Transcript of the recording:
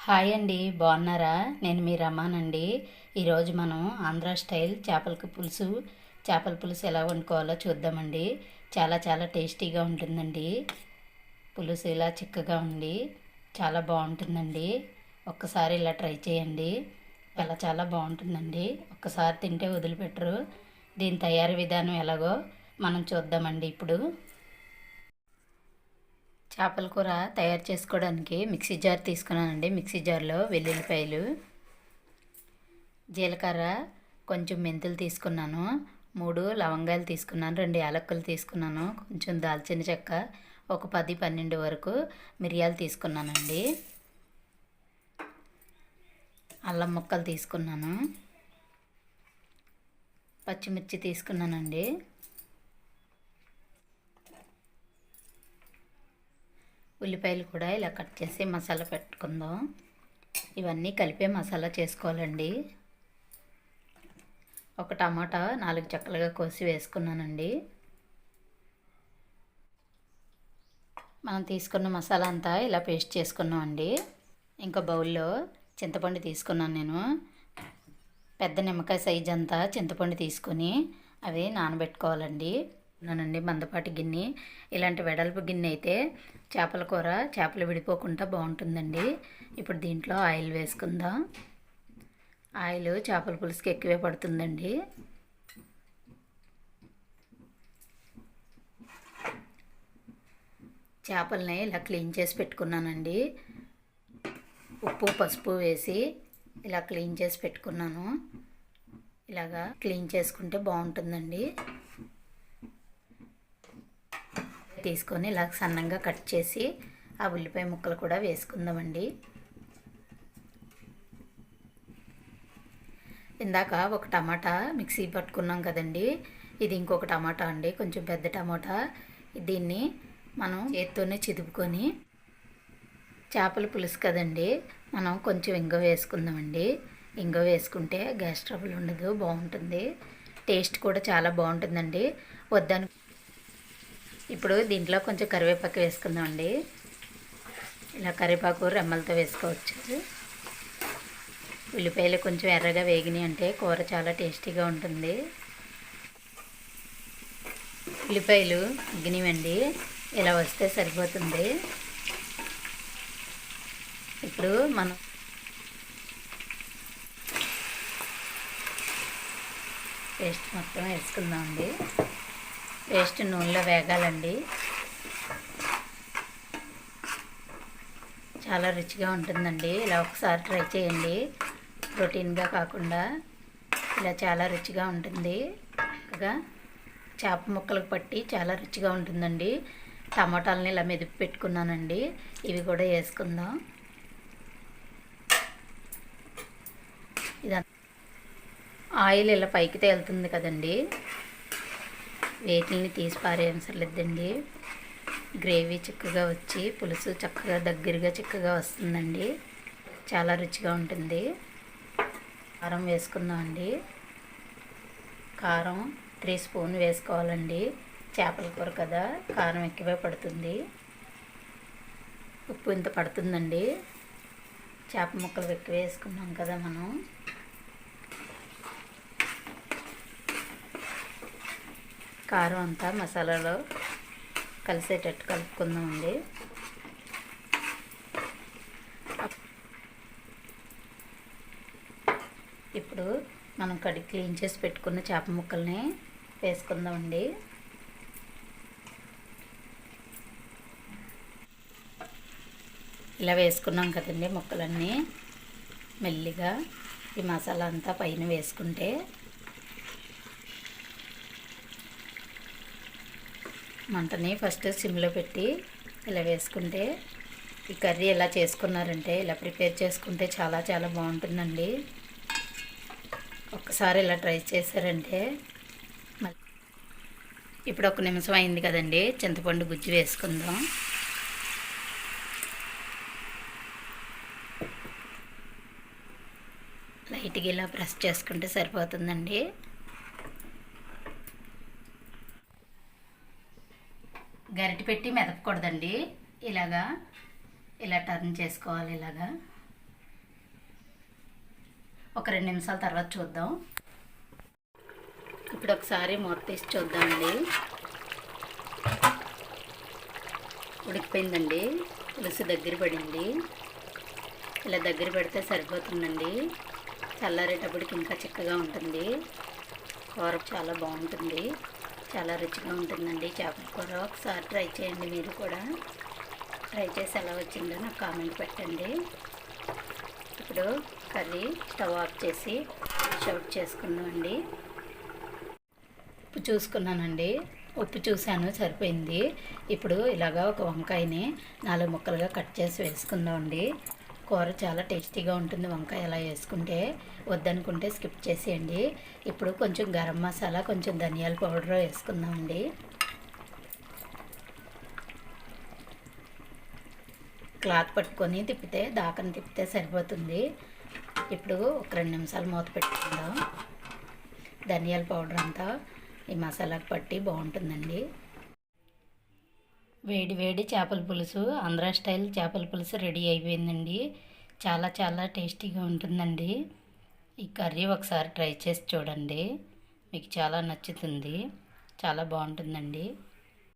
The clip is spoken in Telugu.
హాయ్ అండి, బాగున్నారా? నేను మీ రమానండి. ఈరోజు మనం ఆంధ్ర స్టైల్ చేపల పులుసు ఎలా వండుకోవాలో చూద్దామండి. చాలా చాలా టేస్టీగా ఉంటుందండి. పులుసు ఇలా చిక్కగా ఉండి చాలా బాగుంటుందండి. ఒక్కసారి ఇలా ట్రై చేయండి. చాలా చాలా బాగుంటుందండి. ఒక్కసారి తింటే వదిలిపెట్టరు. దీని తయారీ విధానం ఎలాగో మనం చూద్దామండి. ఇప్పుడు చేపల కూర తయారు చేసుకోవడానికి మిక్సీ జార్ తీసుకున్నానండి. మిక్సీ జార్లో వెల్లుల్లిపాయలు, జీలకర్ర, కొంచెం మెంతులు తీసుకున్నాను, 3 లవంగాలు తీసుకున్నాను, 2 యాలక్కులు తీసుకున్నాను, కొంచెం దాల్చిన చెక్క, ఒక 10-12 వరకు మిరియాలు తీసుకున్నానండి. అల్లం ముక్కలు తీసుకున్నాను, పచ్చిమిర్చి తీసుకున్నానండి, ఉల్లిపాయలు కూడా ఇలా కట్ చేసి మసాలా పెట్టుకుందాం. ఇవన్నీ కలిపే మసాలా చేసుకోవాలండి. ఒక టమాటా 4 చెక్కలుగా కోసి వేసుకున్నానండి. మనం తీసుకున్న మసాలా అంతా ఇలా పేస్ట్ చేసుకున్నామండి. ఇంకా బౌల్లో చింతపండు తీసుకున్నాను. నేను పెద్ద నిమ్మకాయ సైజ్ అంతా చింతపండు తీసుకొని అవి నానబెట్టుకోవాలండి. నానండి మందపాటి గిన్నె, ఇలాంటి వెడల్పు గిన్నె అయితే చేపలు విడిపోకుండా బాగుంటుందండి. ఇప్పుడు దీంట్లో ఆయిల్ వేసుకుందాం. ఆయిల్ చేపల పులుసుకి ఎక్కువే పడుతుందండి. చేపల్ని ఇలా క్లీన్ చేసి పెట్టుకున్నానండి. ఉప్పు పసుపు వేసి ఇలా క్లీన్ చేసి పెట్టుకున్నాను. ఇలాగా క్లీన్ చేసుకుంటే బాగుంటుందండి. తీసుకొని ఇలా సన్నంగా కట్ చేసి ఆ ఉల్లిపాయ ముక్కలు కూడా వేసుకుందామండి. ఇందాక ఒక టమాటా మిక్సీ పట్టుకున్నాం కదండి, ఇది ఇంకొక టమాటా అండి, కొంచెం పెద్ద టమాటా. దీన్ని మనం చేత్తోనే చిదుపుకొని, చేపల పులుసు కదండి, మనం కొంచెం ఇంగువ వేసుకుందామండి. ఇంగువ వేసుకుంటే గ్యాస్ ట్రబుల్ ఉండదు, బాగుంటుంది. టేస్ట్ కూడా చాలా బాగుంటుందండి. వద్దని ఇప్పుడు దీంట్లో కొంచెం కరివేపాకు వేసుకుందామండి. ఇలా కరివేపాకు రెమ్మలతో వేసుకోవచ్చు. ఉల్లిపాయలు కొంచెం ఎర్రగా వేగినాయి అంటే కూర చాలా టేస్టీగా ఉంటుంది. ఉల్లిపాయలు మగ్గినవండి, ఇలా వస్తే సరిపోతుంది. ఇప్పుడు మనం పేస్ట్ మొత్తం వేసుకుందామండి. పేస్ట్ నూనెలో వేగాలండి. చాలా రుచిగా ఉంటుందండి. ఇలా ఒకసారి ట్రై చేయండి. ప్రోటీన్గా కాకుండా ఇలా చాలా రుచిగా ఉంటుంది. చక్కగా చేప ముక్కలకు పట్టి చాలా రుచిగా ఉంటుందండి. టమాటాలని ఇలా మెదిపి పెట్టుకున్నానండి, ఇవి కూడా వేసుకుందాం. ఇదంతా ఆయిల్ ఇలా పైకి తేలుతుంది కదండి, వేటిని తీసి పారేయనసర్లేదండి. గ్రేవీ చిక్కగా వచ్చి పులుసు చక్కగా దగ్గరగా చిక్కగా వస్తుందండి. చాలా రుచిగా ఉంటుంది. కారం వేసుకుందామండి. కారం 3 స్పూన్ వేసుకోవాలండి. చేపల కూర కదా, కారం ఎక్కువే పడుతుంది. ఉప్పు ఇంత పడుతుందండి. చేప ముక్కలు ఎక్కువ వేసుకున్నాం కదా మనం. కారం అంతా మసాలాలో కలిసేటట్టు కలుపుకుందామండి. ఇప్పుడు మనం కడిగి క్లీన్ చేసి పెట్టుకున్న చేప ముక్కల్ని వేసుకుందామండి. ఇలా వేసుకున్నాం కదండి ముక్కలన్నీ. మెల్లిగా ఈ మసాలా అంతా పైన వేసుకుంటే మంటని ఫస్ట్ సిమ్లో పెట్టి ఇలా వేసుకుంటే, ఈ కర్రీ ఎలా చేసుకున్నారంటే ఇలా ప్రిపేర్ చేసుకుంటే చాలా చాలా బాగుంటుందండి. ఒక్కసారి ఇలా ట్రై చేశారంటే ఇప్పుడు 1 నిమిషం అయింది కదండి, చింతపండు గుజ్జు వేసుకుందాం. లైట్గా ఇలా ప్రెస్ చేసుకుంటే సరిపోతుందండి. గరిటె పెట్టి మెదపకూడదండి. ఇలా టర్న్ చేసుకోవాలి. ఒక 2 నిమిషాల తర్వాత చూద్దాం. ఇప్పుడు ఒకసారి మూత తీసి చూద్దామండి. ఉడికిపోయిందండి, పులుసు దగ్గర పడింది. ఇలా దగ్గర పెడితే సరిపోతుందండి. చల్లారేటప్పటికి ఇంకా చిక్కగా ఉంటుంది. కూర చాలా బాగుంటుంది, చాలా రుచిగా ఉంటుందండి చేపల కూర. ఒకసారి ట్రై చేయండి, మీరు కూడా ట్రై చేసి ఎలా వచ్చిందో నాకు కామెంట్ పెట్టండి. ఇప్పుడు కర్రీ స్టవ్ ఆఫ్ చేసి షౌట్ చేసుకుందామండి. ఉప్పు చూసుకున్నానండి, ఉప్పు చూశాను, సరిపోయింది. ఇప్పుడు ఇలాగా ఒక వంకాయని 4 ముక్కలుగా కట్ చేసి వేసుకుందామండి. కూర చాలా టేస్టీగా ఉంటుంది వంకాయ అలా వేసుకుంటే. వద్దనుకుంటే స్కిప్ చేసేయండి. ఇప్పుడు కొంచెం గరం మసాలా, కొంచెం ధనియాల పౌడర్ వేసుకుందామండి. క్లాత్ పట్టుకొని తిప్పితే, దాకని తిప్పితే సరిపోతుంది. ఇప్పుడు ఒక 2 నిమిషాలు మూత పెట్టుకుందాం. ధనియాల పౌడర్ అంతా ఈ మసాలాకు పట్టి బాగుంటుందండి. వేడి వేడి చేపల పులుసు, ఆంధ్రా స్టైల్ చేపల పులుసు రెడీ అయిపోయిందండి. చాలా చాలా టేస్టీగా ఉంటుందండి. ఈ కర్రీ ఒకసారి ట్రై చేసి చూడండి, మీకు చాలా నచ్చుతుంది, చాలా బాగుంటుందండి.